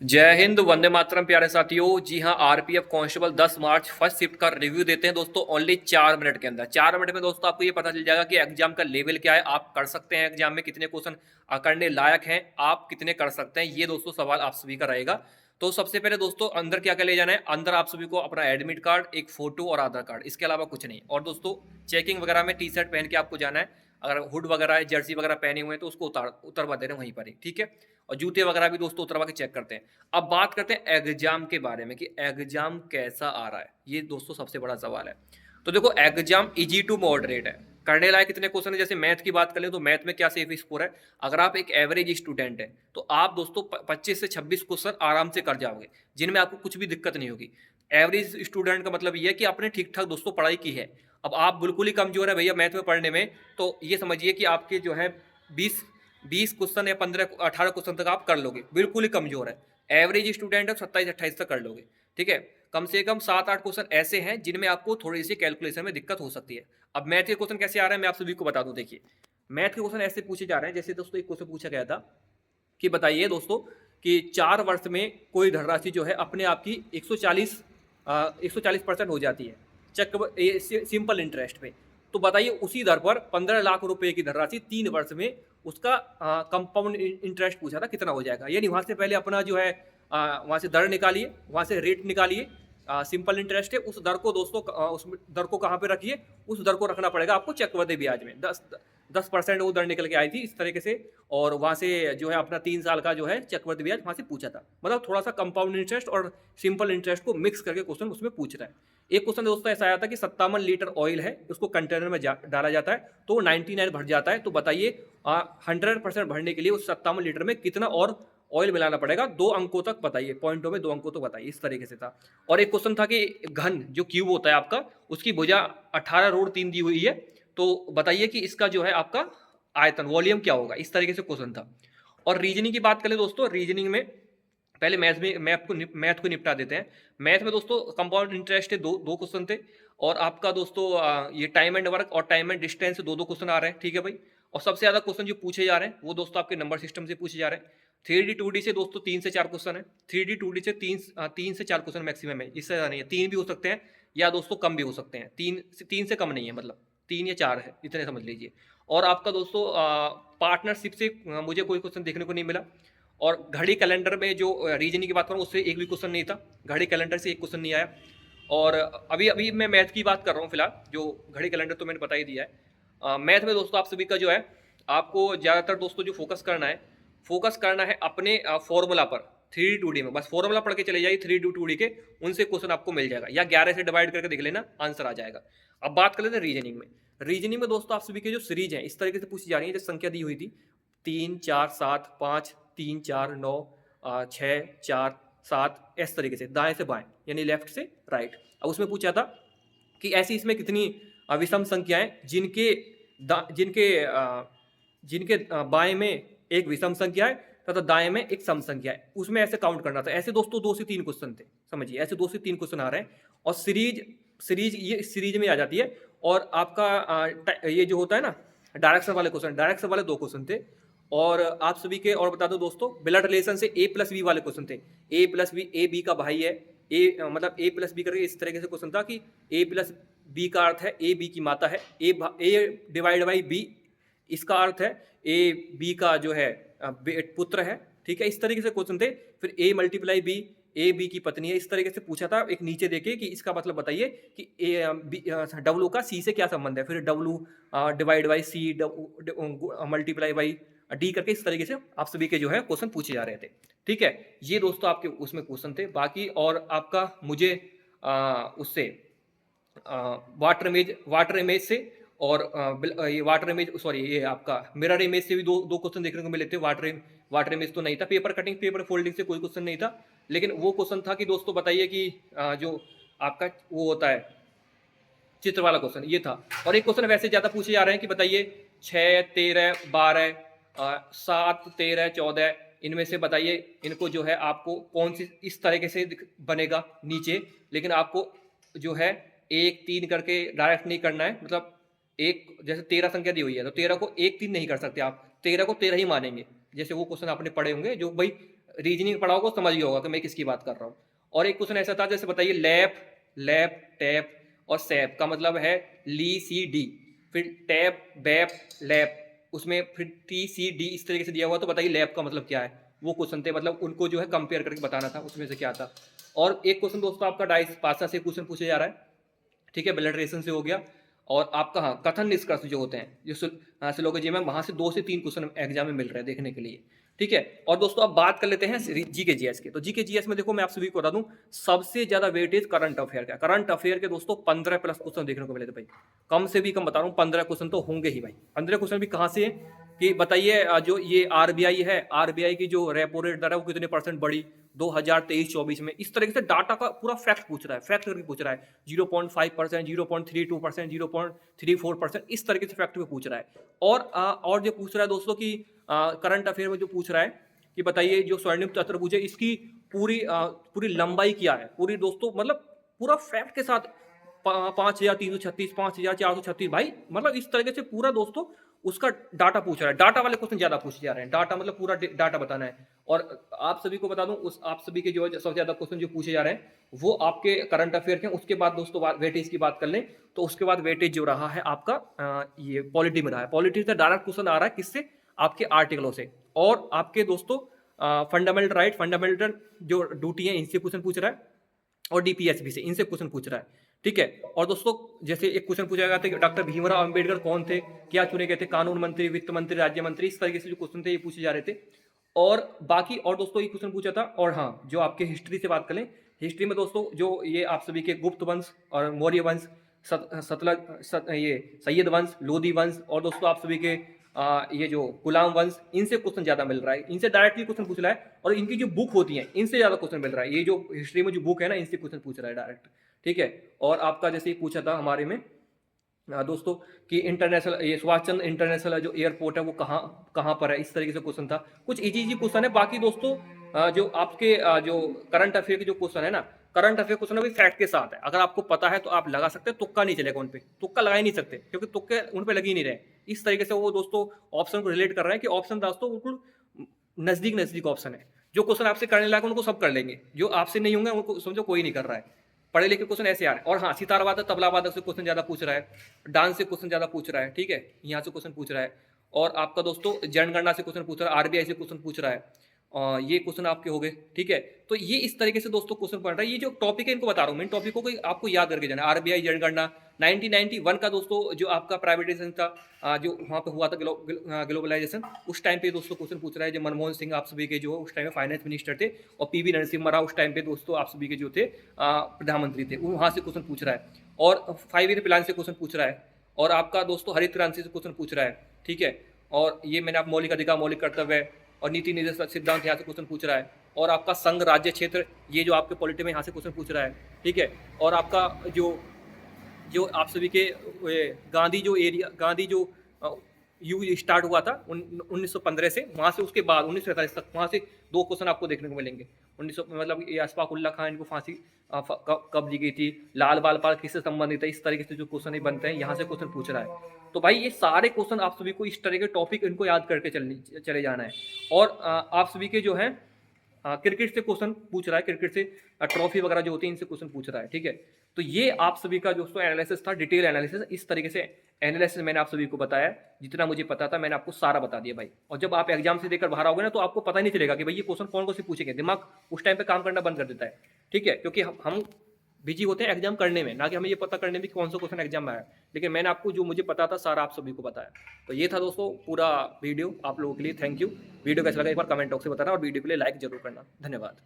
जय हिंद, वंदे मातरम। प्यारे साथियों, जी हाँ, RPF constable 10 March first shift का रिव्यू देते हैं दोस्तों ओनली 4 मिनट के अंदर। 4 मिनट में दोस्तों आपको ये पता चल जाएगा कि एग्जाम का लेवल क्या है, आप कर सकते हैं एग्जाम में कितने क्वेश्चन करने लायक हैं, आप कितने कर सकते हैं। ये दोस्तों सवाल आप सभी का रहेगा। तो सबसे पहले दोस्तों अंदर क्या क्या ले जाना है, अंदर आप सभी को अपना एडमिट कार्ड, एक फोटो और आधार कार्ड, इसके अलावा कुछ नहीं। और दोस्तों चेकिंग वगैरह में टी शर्ट पहन के आपको जाना है। अगर हुड वगैरह है, जर्सी वगैरह पहने हुए हैं तो उसको उतरवा दे रहे हैं वहीं पर ही, ठीक है। और जूते वगैरह भी दोस्तों उतरवा के चेक करते हैं। अब बात करते हैं एग्जाम के बारे में कि एग्जाम कैसा आ रहा है, ये दोस्तों सबसे बड़ा सवाल है। तो देखो, एग्जाम इजी टू मॉडरेट है। करने लायक कितने क्वेश्चन है, जैसे मैथ की बात करें तो मैथ में क्या सेफ स्कोर है। अगर आप एक एवरेज स्टूडेंट है तो आप दोस्तों 25 से 26 क्वेश्चन आराम से कर जाओगे, जिनमें आपको कुछ भी दिक्कत नहीं होगी। एवरेज स्टूडेंट का मतलब ये है कि आपने ठीक ठाक दोस्तों पढ़ाई की है। अब आप बिल्कुल ही कमजोर है भैया मैथ में पढ़ने में, तो ये समझिए कि आपके जो है 20 क्वेश्चन या 15 18 क्वेश्चन तक आप कर लोगे, बिल्कुल ही कमजोर है। एवरेज स्टूडेंट है 27 28 तक कर लोगे, ठीक है। कम से कम 7 8 क्वेश्चन ऐसे हैं जिनमें आपको थोड़ी सी कैलकुलेशन में दिक्कत हो सकती है। अब मैथ के क्वेश्चन कैसे आ रहे हैं मैं आप सभी को बता दूं। देखिए, मैथ के क्वेश्चन ऐसे पूछे जा रहे हैं, जैसे दोस्तों एक क्वेश्चन पूछा गया था कि बताइए दोस्तों कि 4 वर्ष में कोई धनराशि जो है अपने आप की 140% हो जाती है चक्रवृद्धि सिंपल इंटरेस्ट पे। तो बताइए उसी दर पर 15 लाख रुपए की धनराशि 3 वर्ष में उसका कंपाउंड इंटरेस्ट पूछा था, कितना हो जाएगा। यानी वहां से पहले अपना जो है वहां से दर निकालिए, वहां से रेट निकालिए। सिंपल इंटरेस्ट है, उस दर को दोस्तों उस दर को कहाँ पे रखिए, उस दर को रखना पड़ेगा आपको चक्रवृद्धि ब्याज में। 10% वो दर निकल के आई थी इस तरीके से। और वहां से जो है अपना 3 साल का जो है चक्रवृद्धि ब्याज वहां से पूछा था। मतलब थोड़ा सा कंपाउंड इंटरेस्ट और सिंपल इंटरेस्ट को मिक्स करके क्वेश्चन उसमें पूछ रहा है। एक क्वेश्चन दोस्तों ऐसा आया था कि 57 लीटर ऑयल है, उसको कंटेनर में डाला जाता है तो वो 99 भर जाता है। तो बताइए 100% भरने के लिए उस 57 लीटर में कितना और ऑयल मिलाना पड़ेगा। 2 अंकों तक बताइए, पॉइंटों में 2 अंकों तक बताइए, इस तरीके से था। और एक क्वेश्चन था कि घन जो क्यूब होता है आपका, उसकी भुजा 18√3 दी हुई है, तो बताइए कि इसका जो है आपका आयतन वॉल्यूम क्या होगा। इस तरीके से क्वेश्चन था। और रीजनिंग की बात करें दोस्तों, रीजनिंग में पहले मैथ को निपटा देते हैं। मैथ में दोस्तों कंपाउंड इंटरेस्ट है, दो दो क्वेश्चन थे। और आपका दोस्तों ये टाइम एंड वर्क और टाइम एंड डिस्टेंस दो दो क्वेश्चन आ रहे हैं, ठीक है भाई। और सबसे ज्यादा क्वेश्चन जो पूछे जा रहे हैं वो दोस्तों आपके नंबर सिस्टम से पूछे जा रहे हैं। 3D 2D से दोस्तों 3 से 4 क्वेश्चन है। 3D 2D से 3 से 4 क्वेश्चन मैक्सिमम है, इससे ज्यादा नहीं है। 3 भी हो सकते हैं या दोस्तों कम भी हो सकते हैं, 3 से कम नहीं है, मतलब 3 या 4 है, इतने समझ लीजिए। और आपका दोस्तों पार्टनरशिप से मुझे कोई क्वेश्चन देखने को नहीं मिला। और घड़ी कैलेंडर में जो रीजनिंग की बात करूँ उससे एक भी क्वेश्चन नहीं था, घड़ी कैलेंडर से एक क्वेश्चन नहीं आया। और अभी अभी मैं मैथ की बात कर रहा हूँ फिलहाल, जो घड़ी कैलेंडर तो मैंने बता ही दिया है। मैथ में दोस्तों आप सभी का जो है, आपको ज़्यादातर दोस्तों जो फोकस करना है अपने फॉर्मूला पर। 3D 2D में बस फॉर्मूला पढ़ के चले जाइए, 3D 2D के उनसे क्वेश्चन आपको मिल जाएगा, या 11 से डिवाइड करके देख लेना, आंसर आ जाएगा। अब बात कर लेते हैं रीजनिंग में। रीजनिंग में दोस्तों आप सभी के जो सीरीज हैं इस तरीके से पूछी जा रही है, जैसे संख्या दी हुई थी 3 4 7 5 3 4 9 6 4 7, इस तरीके से दाएं से बाएं यानी लेफ्ट से राइट। अब उसमें पूछा था कि ऐसी इसमें कितनी विषम संख्याएं जिनके जिनके जिनके बाएं में एक विषम संख्या है तथा दाएं में एक सम संख्या है, उसमें ऐसे काउंट करना था। ऐसे दोस्तों 2 से 3 क्वेश्चन थे, समझिए ऐसे 2 से 3 क्वेश्चन आ रहे हैं। और सीरीज सीरीज ये सीरीज में आ जाती है। और आपका ये जो होता है ना डायरेक्शन वाले क्वेश्चन, डायरेक्शन वाले 2 क्वेश्चन थे। और आप सभी के और बता दो दोस्तों, ब्लड रिलेशन से A+B वाले क्वेश्चन थे। A+B, ए बी का भाई है, मतलब A+B करके इस तरीके से क्वेश्चन था कि A+B का अर्थ है A B की माता है, A/B इसका अर्थ है A B का जो है पुत्र है, ठीक है। इस तरीके से क्वेश्चन थे। फिर A×B A B की पत्नी है, इस तरीके से पूछा था एक नीचे देके कि इसका मतलब बताइए कि W का C से क्या संबंध है। फिर W/C ×D करके इस तरीके से आप सभी के जो है क्वेश्चन पूछे जा रहे थे, ठीक है। ये दोस्तों आपके उसमें क्वेश्चन थे। बाकी और आपका मुझे उससे वाटर इमेज से और ये वाटर इमेज सॉरी ये आपका मिरर इमेज से भी दो दो क्वेश्चन देखने को मिले थे। वाटर इमेज तो नहीं था, पेपर कटिंग पेपर फोल्डिंग से कोई क्वेश्चन नहीं था। लेकिन वो क्वेश्चन था कि दोस्तों बताइए कि जो आपका वो होता है चित्र वाला क्वेश्चन, ये था। और एक क्वेश्चन वैसे ज्यादा पूछे जा रहे हैं कि बताइए 6 13 12 7 13 14 इनमें से बताइए इनको जो है आपको कौन सी इस तरीके से बनेगा नीचे। लेकिन आपको जो है 1 3 करके डायरेक्ट नहीं करना है, मतलब एक जैसे 13 संख्या दी हुई है तो 13 को 1 3 नहीं कर सकते आप, 13 को 13 ही मानेंगे। जैसे वो क्वेश्चन आपने पढ़े होंगे जो भाई रीजनिंग पढ़ा होगा समझ गया होगा कि मैं किसकी बात कर रहा हूँ। और एक क्वेश्चन ऐसा था, जैसे बताइए लैप, लैप, टैप और सैप का मतलब है ली सी डी, फिर टैप, बैप, लैप, उसमें फिर टी सी डी इस तरीके से दिया हुआ, तो बताइए लैप का मतलब क्या है। वो क्वेश्चन थे, मतलब उनको जो है कंपेयर करके बताना था उसमें से क्या था। और एक क्वेश्चन दोस्तों आपका डाइस पासा से क्वेश्चन पूछा जा रहा है, ठीक है, ब्लड रेशन से हो गया। और आपका हाँ कथन निष्कर्ष जो होते हैं जो सिलोगी में, वहां से 2 से 3 क्वेश्चन एग्जाम में मिल रहे हैं देखने के लिए, ठीक है। और दोस्तों अब बात कर लेते हैं जी के जीएस के। तो जी के जीएस में देखो मैं आप सभी को बता दूं, सबसे ज्यादा वेटेज करंट अफेयर का। करंट अफेयर के दोस्तों 15 प्लस क्वेश्चन देखने को मिले थे भाई, कम से भी कम बता रहा हूँ 15 क्वेश्चन तो होंगे ही भाई। 15 क्वेश्चन भी कहाँ से है कि बताइए, जो ये आरबीआई है, आरबीआई की जो रेपो रेट दर है वो कितने परसेंट बढ़ी 2023-24 में, इस तरीके से डाटा का पूरा फैक्ट पूछ रहा है, फैक्ट करके पूछ रहा है। 0.5%, 0.32%, 0.34%, इस तरीके से फैक्ट पे पूछ रहा है। और जो पूछ रहा है दोस्तों कि करंट अफेयर में जो पूछ रहा है कि बताइए जो स्वर्णिम चतुर्भुज है इसकी पूरी लंबाई क्या है, पूरी दोस्तों मतलब पूरा फैक्ट के साथ 5,336, 5,436 भाई, मतलब इस तरीके से पूरा दोस्तों उसका डाटा पूछ रहा है। डाटा वाले क्वेश्चन ज्यादा पूछे जा रहे हैं, डाटा मतलब पूरा डाटा बताना है। और आप सभी को बता दूं, उस आप सभी के जो सबसे ज्यादा क्वेश्चन जो पूछे जा रहे हैं वो आपके करंट अफेयर के। उसके बाद दोस्तों वेटेज की बात कर लें तो उसके बाद वेटेज जो रहा है आपका ये पॉलिटी में रहा है। पॉलिटी से डायरेक्ट क्वेश्चन आ रहा है किससे, आपके आर्टिकलों से। और आपके दोस्तों फंडामेंटल राइट, फंडामेंटल जो ड्यूटी है इनसे क्वेश्चन पूछ रहा है, और डीपीएसबी से इनसे क्वेश्चन पूछ रहा है, ठीक है। और दोस्तों जैसे एक क्वेश्चन पूछा गया था कि डॉक्टर भीमराव अंबेडकर कौन थे, क्या चुने गए थे, कानून मंत्री, वित्त मंत्री, राज्य मंत्री, इस तरीके से जो क्वेश्चन थे ये पूछे जा रहे थे। और बाकी और दोस्तों ये क्वेश्चन पूछा था। और हाँ जो आपके हिस्ट्री से बात करें, हिस्ट्री में दोस्तों जो ये आप सभी के गुप्त वंश और मौर्य वंश, ये सैयद वंश, लोधी वंश, और दोस्तों आप सभी के ये जो गुलाम वंश, इनसे क्वेश्चन ज्यादा मिल रहा है, इनसे डायरेक्टली क्वेश्चन पूछ रहा है। और इनकी जो बुक होती है इनसे ज्यादा क्वेश्चन मिल रहा है, ये जो हिस्ट्री में जो बुक है ना इनसे क्वेश्चन पूछ रहा है डायरेक्ट, ठीक है। और आपका जैसे ही पूछा था हमारे में दोस्तों कि इंटरनेशनल, ये सुभाष चंद्र इंटरनेशनल जो एयरपोर्ट है वो कहाँ कहाँ पर है, इस तरीके से क्वेश्चन था। कुछ इजी इजी क्वेश्चन है। बाकी दोस्तों जो आपके जो करंट अफेयर के जो क्वेश्चन है ना, करंट अफेयर क्वेश्चन अभी फैक्ट के साथ है, अगर आपको पता है तो आप लगा सकते हैं, तुक्का नहीं चलेगा उन पे, तुक्का लगा ही नहीं सकते क्योंकि तुक्के उन पे लग ही नहीं रहे। इस तरीके से वो दोस्तों ऑप्शन को रिलेट कर रहे हैं कि ऑप्शन दोस्तों बिल्कुल नजदीक नजदीक ऑप्शन है। जो क्वेश्चन आपसे करने लायक उनको सब कर लेंगे, जो आपसे नहीं होंगे उनको समझो कोई नहीं कर रहा है। पढ़े लिखे क्वेश्चन ऐसे आ रहे हैं। और हाँ सितार वादक, तबला वादक से क्वेश्चन ज्यादा पूछ रहा है, डांस से क्वेश्चन ज्यादा पूछ रहा है, ठीक है, यहाँ से क्वेश्चन पूछ रहा है। और आपका दोस्तों जनगणना से क्वेश्चन पूछ रहा है, आरबीआई से क्वेश्चन पूछ रहा है। ये क्वेश्चन आपके हो गए, ठीक है। तो ये इस तरीके से दोस्तों क्वेश्चन पढ़ रहा है। ये जो टॉपिक है इनको बता रहा हूँ मैं, इन टॉपिकों को आपको याद करके जाना है। आरबीआई, जनगणना, 1991 का दोस्तों जो आपका प्राइवेटाइजेशन था, जो वहाँ पे हुआ था ग्लोबलाइजेशन, उस टाइम पे दोस्तों क्वेश्चन पूछ रहा है। जो मनमोहन सिंह आप सभी के जो उस टाइम में फाइनेंस मिनिस्टर थे, और पीवी नरसिम्हा राव उस टाइम पे दोस्तों आप सभी के जो थे प्रधानमंत्री थे, वहाँ से क्वेश्चन पूछ रहा है। और 5 ईयर प्लान से क्वेश्चन पूछ रहा है। और आपका दोस्तों हरित क्रांति से क्वेश्चन पूछ रहा है, ठीक है। और ये मैंने आप मौलिक अधिकार, मौलिक कर्तव्य और नीति निर्देश सिद्धांत यहाँ से क्वेश्चन पूछ रहा है। और आपका संघ राज्य क्षेत्र, ये जो आपके पॉलिटी में यहाँ से क्वेश्चन पूछ रहा है, ठीक है। और आपका जो जो आप सभी के गांधी जो एरिया, गांधी जो युग स्टार्ट हुआ था 1915 से, वहाँ से उसके बाद 1947 तक, वहाँ से 2 क्वेश्चन आपको देखने को मिलेंगे। 1900 मतलब ये अशफाक उल्ला खान, इनको फांसी कब दी गई थी, लाल बाल पाल किससे संबंधित है, इस तरीके से जो क्वेश्चन बनते हैं यहाँ से क्वेश्चन पूछ रहा है। तो भाई ये सारे क्वेश्चन आप सभी को इस तरह के टॉपिक इनको याद करके चले जाना है। और आप सभी के जो है क्रिकेट से क्वेश्चन पूछ रहा है, क्रिकेट से ट्रॉफी वगैरह जो होती है इनसे क्वेश्चन पूछ रहा है, ठीक है। तो ये आप सभी का दोस्तों एनालिसिस था, डिटेल एनालिसिस। इस तरीके से एनालिसिस मैंने आप सभी को बताया, जितना मुझे पता था मैंने आपको सारा बता दिया भाई। और जब आप एग्जाम से देकर बाहर आओगे ना तो आपको पता नहीं चलेगा कि भाई ये क्वेश्चन कौन कौन से पूछेंगे, दिमाग उस टाइम पे काम करना बंद कर देता है, ठीक है। क्योंकि हम बिजी होते हैं एग्जाम करने में, ना कि हमें ये पता करने में कि कौन सा क्वेश्चन एग्जाम में आया। लेकिन मैंने आपको जो मुझे पता था सारा आप सभी को बताया। तो ये था दोस्तों पूरा वीडियो आप लोगों के लिए। Thank you. वीडियो कैसा लगा एक बार कमेंट बॉक्स में बताना, और वीडियो के लिए लाइक जरूर करना। धन्यवाद।